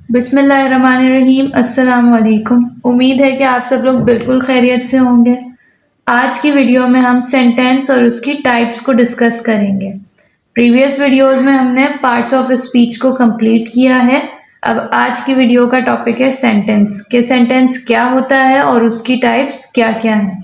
बिस्मिल्लाहिर्रहमानिर्रहीम। अस्सलाम वालेकुम। उम्मीद है कि आप सब लोग बिल्कुल खैरियत से होंगे। आज की वीडियो में हम सेंटेंस और उसकी टाइप्स को डिस्कस करेंगे। प्रीवियस वीडियोस में हमने पार्ट्स ऑफ स्पीच को कंप्लीट किया है। अब आज की वीडियो का टॉपिक है सेंटेंस कि सेंटेंस क्या होता है और उसकी टाइप्स क्या क्या हैं।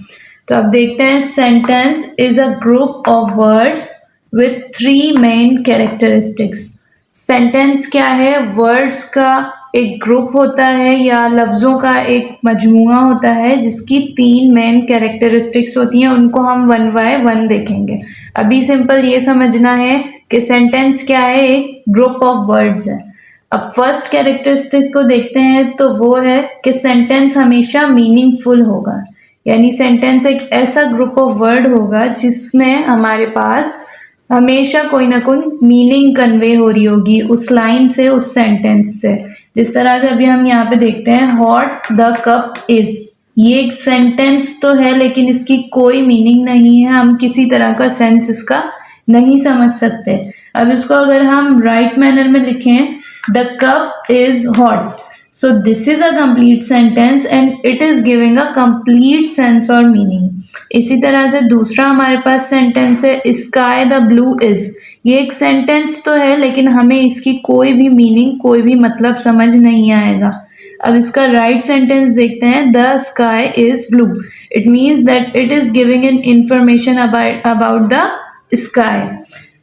तो अब देखते हैं। Sentence is a group of words with three main characteristics. Sentence क्या है? वर्ड्स का एक ग्रुप होता है या लफ्ज़ों का एक मजमूआ होता है जिसकी तीन मेन कैरेक्टरिस्टिक्स होती हैं। उनको हम वन बाय वन देखेंगे। अभी सिंपल ये समझना है कि सेंटेंस क्या है, एक ग्रुप ऑफ वर्ड्स है। अब फर्स्ट कैरेक्टरिस्टिक को देखते हैं तो वो है कि सेंटेंस हमेशा मीनिंगफुल होगा। यानी सेंटेंस एक ऐसा ग्रुप ऑफ वर्ड होगा जिसमें हमारे पास हमेशा कोई ना कोई मीनिंग कन्वे हो रही होगी उस लाइन से, उस सेंटेंस से। जिस तरह से अभी हम यहाँ पे देखते हैं, हॉट द कप इज। ये एक सेंटेंस तो है लेकिन इसकी कोई मीनिंग नहीं है, हम किसी तरह का सेंस इसका नहीं समझ सकते। अब इसको अगर हम राइट मैनर में लिखें, the cup is hot, so this is a complete sentence and it is giving a complete sense or meaning. इसी तरह से दूसरा हमारे पास सेंटेंस है, स्काई द ब्लू इज। ये एक सेंटेंस तो है लेकिन हमें इसकी कोई भी मीनिंग, कोई भी मतलब समझ नहीं आएगा। अब इसका राइट सेंटेंस देखते हैं, the sky is blue. It means that it is giving an information about the sky.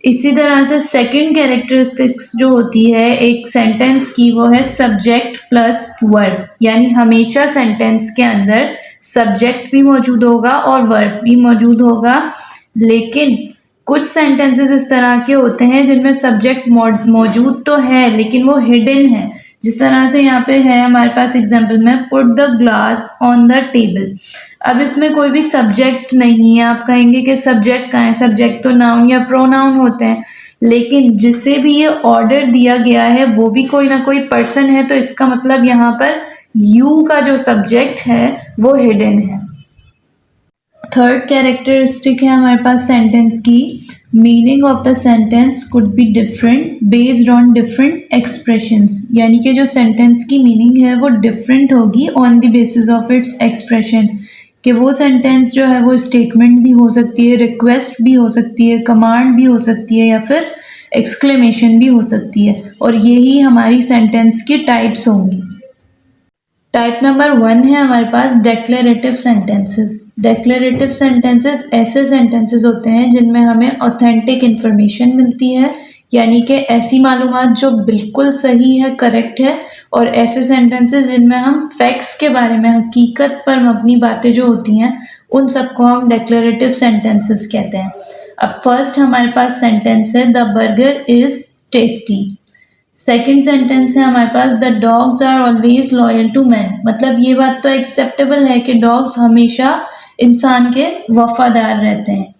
इसी तरह से सेकंड कैरेक्टरिस्टिक्स जो होती है एक सेंटेंस की, वो है सब्जेक्ट प्लस वर्ब। यानी हमेशा सेंटेंस के अंदर सब्जेक्ट भी मौजूद होगा और वर्ब भी मौजूद होगा। लेकिन कुछ सेंटेंसेस इस तरह के होते हैं जिनमें सब्जेक्ट मौजूद तो है लेकिन वो हिडन है। जिस तरह से यहाँ पे है हमारे पास एग्जाम्पल में, put the glass on the table. अब इसमें कोई भी सब्जेक्ट नहीं है। आप कहेंगे कि सब्जेक्ट कहाँ है? सब्जेक्ट तो नाउन या प्रोनाउन होते हैं, लेकिन जिसे भी ये ऑर्डर दिया गया है वो भी कोई ना कोई पर्सन है, तो इसका मतलब यहाँ पर यू का जो सब्जेक्ट है वो हिडन है। थर्ड कैरेक्टरिस्टिक है हमारे पास सेंटेंस की, meaning of the sentence could be different based on different expressions. यानी कि जो सेंटेंस की मीनिंग है वो डिफरेंट होगी on the basis of its expression. कि वो सेंटेंस जो है वो स्टेटमेंट भी हो सकती है, रिक्वेस्ट भी हो सकती है, कमांड भी हो सकती है या फिर एक्सक्लेमेशन भी हो सकती है। और यही हमारी सेंटेंस की टाइप्स होंगी। टाइप नंबर 1 है हमारे पास डेक्लेरेटिव सेंटेंसेस। डेक्लेरेटिव सेंटेंसेस ऐसे सेंटेंसेस होते हैं जिनमें हमें ऑथेंटिक इन्फॉर्मेशन मिलती है, यानी कि ऐसी मालूमात जो बिल्कुल सही है, करेक्ट है। और ऐसे सेंटेंसेस जिनमें हम फैक्ट्स के बारे में, हकीकत पर मबनी बातें जो होती हैं, उन सबको हम डेक्लेरेटिव सेंटेंसेस कहते हैं। अब फर्स्ट हमारे पास सेंटेंस है, the burger is tasty. Second sentence है हमारे पास, the dogs are always loyal to man. मतलब ये बात तो एक्सेप्टेबल है कि डॉग्स हमेशा इंसान के वफादार रहते हैं।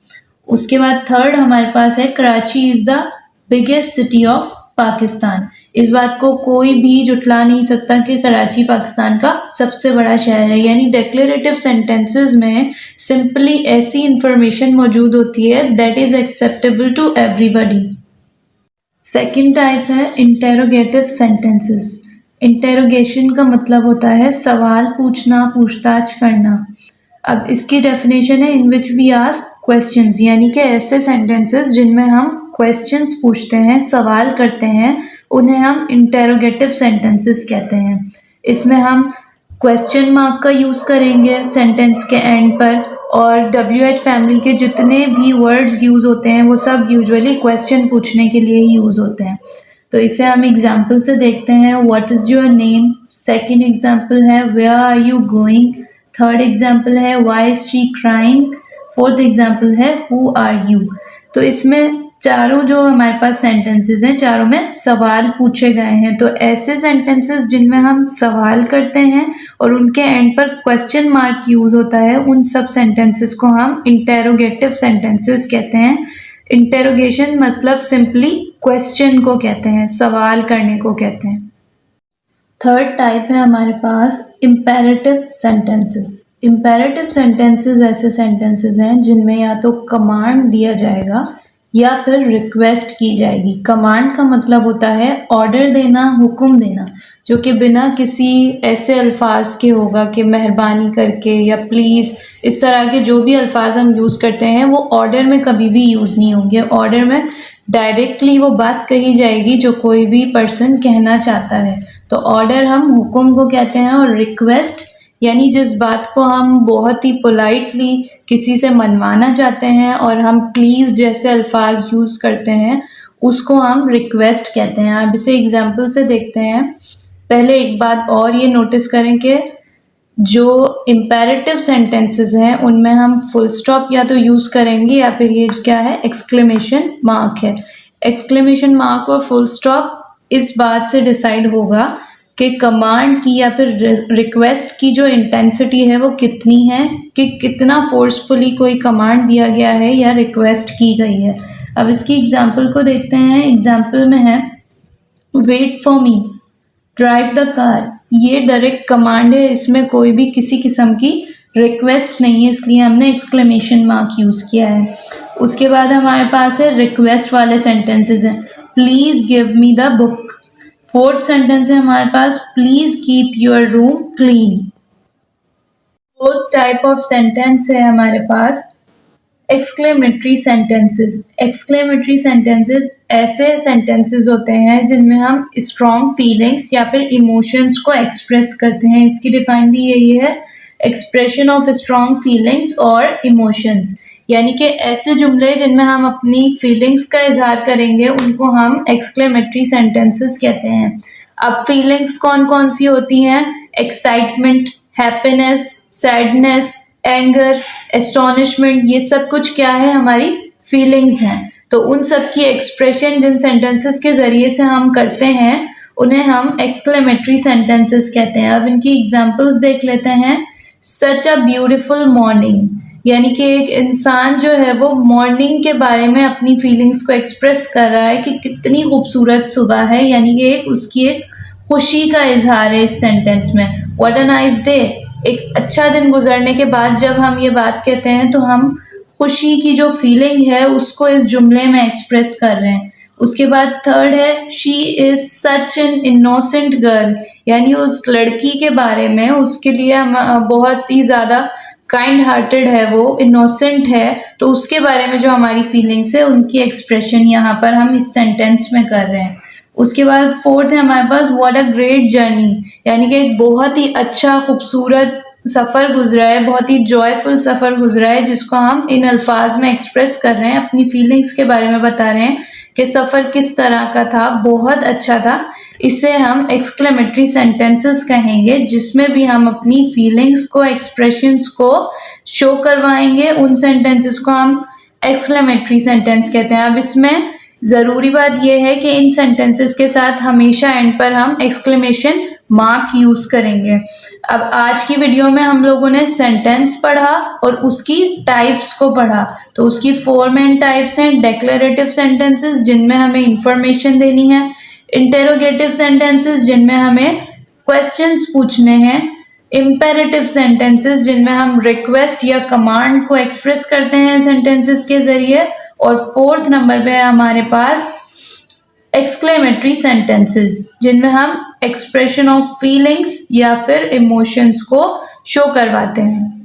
उसके बाद थर्ड हमारे पास है, Karachi is the biggest city of Pakistan. इस बात को कोई भी जुटला नहीं सकता कि कराची पाकिस्तान का सबसे बड़ा शहर है। यानी डेक्लेरेटिव सेंटेंसेस में सिंपली ऐसी इंफॉर्मेशन मौजूद होती है that is acceptable to everybody. Second type है इंटेरोगेटिव सेंटेंसेस। इंटेरोगेशन का मतलब होता है सवाल पूछना, पूछताछ करना। अब इसकी डेफिनेशन है, इन विच वी आस्क क्वेश्चंस। यानी कि ऐसे सेंटेंसेस जिनमें हम क्वेश्चंस पूछते हैं, सवाल करते हैं, उन्हें हम इंटेरोगेटिव सेंटेंसेस कहते हैं। इसमें हम क्वेश्चन मार्क का यूज़ करेंगे सेंटेंस के एंड पर, और WH फैमिली के जितने भी वर्ड्स यूज़ होते हैं वो सब यूजुअली क्वेश्चन पूछने के लिए ही यूज़ होते हैं। तो इसे हम एग्जाम्पल से देखते हैं, what is your name. Second example है, where are you going. Third example है, why is she crying. Fourth example है, हु आर यू। तो इसमें चारों जो हमारे पास सेंटेंसेस हैं, चारों में सवाल पूछे गए हैं। तो ऐसे सेंटेंसेस जिनमें हम सवाल करते हैं और उनके एंड पर क्वेश्चन मार्क यूज होता है, उन सब सेंटेंसेस को हम इंटेरोगेटिव सेंटेंसेस कहते हैं। इंटेरोगेशन मतलब सिंपली क्वेश्चन को कहते हैं, सवाल करने को कहते हैं। थर्ड टाइप है हमारे पास इम्पेरेटिव सेंटेंसेस। इम्पेरेटिव सेंटेंसेस ऐसे सेंटेंसेस हैं जिनमें या तो कमांड दिया जाएगा या फिर रिक्वेस्ट की जाएगी। कमांड का मतलब होता है ऑर्डर देना, हुक्म देना, जो कि बिना किसी ऐसे अल्फाज के होगा कि मेहरबानी करके या प्लीज़, इस तरह के जो भी अल्फाज हम यूज़ करते हैं वो ऑर्डर में कभी भी यूज़ नहीं होंगे। ऑर्डर में डायरेक्टली वो बात कही जाएगी जो कोई भी पर्सन कहना चाहता है। तो ऑर्डर हम हुक्म को कहते हैं, और रिक्वेस्ट यानी जिस बात को हम बहुत ही पोलाइटली किसी से मनवाना चाहते हैं और हम प्लीज़ जैसे अल्फाज यूज़ करते हैं, उसको हम रिक्वेस्ट कहते हैं। अब इसे एग्जाम्पल से देखते हैं। पहले एक बात और ये नोटिस करें कि जो इम्पेरेटिव सेंटेंसेस हैं उनमें हम फुल स्टॉप या तो यूज़ करेंगे या फिर ये क्या है, एक्सक्लेमेशन मार्क है। एक्सक्लेमेशन मार्क और फुल स्टॉप इस बात से डिसाइड होगा कि कमांड की या फिर रिक्वेस्ट की जो इंटेंसिटी है वो कितनी है, कि कितना फोर्सफुली कोई कमांड दिया गया है या रिक्वेस्ट की गई है। अब इसकी एग्जाम्पल को देखते हैं। एग्जाम्पल में है wait for me, drive the car. ये डायरेक्ट कमांड है, इसमें कोई भी किसी किस्म की रिक्वेस्ट नहीं है, इसलिए हमने एक्सक्लेमेशन मार्क यूज़ किया है। उसके बाद हमारे पास है रिक्वेस्ट वाले सेंटेंसेस हैं। Please give me the book. Fourth sentence है हमारे पास please keep your room clean. Fourth type of sentence है हमारे पास एक्सक्लेमेटरी सेंटेंसेस। एक्सक्लेमेटरी सेंटेंसेस ऐसे सेंटेंसेस होते हैं जिनमें हम स्ट्रॉन्ग फीलिंग्स या फिर इमोशंस को एक्सप्रेस करते हैं। इसकी डिफाइन भी यही है, एक्सप्रेशन ऑफ स्ट्रॉन्ग फीलिंग्स और इमोशंस, यानी कि ऐसे जुमले जिनमें हम अपनी फीलिंग्स का इजहार करेंगे उनको हम एक्सक्लेमेटरी सेंटेंसेस कहते हैं। अब फीलिंग्स कौन कौन सी होती हैं? Excitement, happiness, sadness, anger, astonishment, ये सब कुछ क्या है, हमारी फीलिंग्स हैं। तो उन सब की एक्सप्रेशन जिन सेंटेंसेस के ज़रिए से हम करते हैं उन्हें हम एक्सक्लेमेटरी सेंटेंसेस कहते हैं। अब इनकी एग्जांपल्स देख लेते हैं। सच अ ब्यूटीफुल मॉर्निंग, यानी कि एक इंसान जो है वो मॉर्निंग के बारे में अपनी फीलिंग्स को एक्सप्रेस कर रहा है कि कितनी खूबसूरत सुबह है, यानी कि उसकी एक खुशी का इजहार है इस सेंटेंस में। व्हाट अ नाइस डे, एक अच्छा दिन गुजरने के बाद जब हम ये बात कहते हैं तो हम खुशी की जो फीलिंग है उसको इस जुमले में एक्सप्रेस कर रहे हैं। उसके बाद थर्ड है she is such an innocent girl, यानी उस लड़की के बारे में, उसके लिए हम बहुत ही ज़्यादा काइंड हार्टेड है, वो इनोसेंट है, तो उसके बारे में जो हमारी फीलिंग्स है उनकी एक्सप्रेशन यहाँ पर हम इस सेंटेंस में कर रहे हैं। उसके बाद फोर्थ है हमारे पास व्हाट अ ग्रेट जर्नी, यानी कि एक बहुत ही अच्छा खूबसूरत सफ़र गुजरा है, बहुत ही जॉयफुल सफ़र गुजरा है, जिसको हम इन अल्फाज में एक्सप्रेस कर रहे हैं, अपनी फीलिंग्स के बारे में बता रहे हैं कि सफ़र किस तरह का था, बहुत अच्छा था। इसे हम एक्सक्लेमेटरी सेंटेंसेस कहेंगे, जिसमें भी हम अपनी फीलिंग्स को, एक्सप्रेशंस को शो करवाएंगे। उन सेंटेंसेस को हम एक्सक्लेमेटरी सेंटेंस कहते हैं। अब इसमें ज़रूरी बात यह है कि इन सेंटेंसेस के साथ हमेशा एंड पर हम एक्सक्लेमेशन मार्क यूज़ करेंगे। अब आज की वीडियो में हम लोगों ने सेंटेंस पढ़ा और उसकी टाइप्स को पढ़ा। तो उसकी 4 मेन टाइप्स हैं। डेक्लेरेटिव सेंटेंसेस जिनमें हमें इंफॉर्मेशन देनी है, इंटेरोगेटिव सेंटेंसेस जिनमें हमें क्वेश्चंस पूछने हैं, इम्पेरेटिव सेंटेंसेस जिनमें हम रिक्वेस्ट या कमांड को एक्सप्रेस करते हैं सेंटेंसेस के जरिए, और फोर्थ नंबर पे है हमारे पास एक्सक्लेमेटरी सेंटेंसेस जिनमें हम एक्सप्रेशन ऑफ फीलिंग्स या फिर इमोशंस को शो करवाते हैं।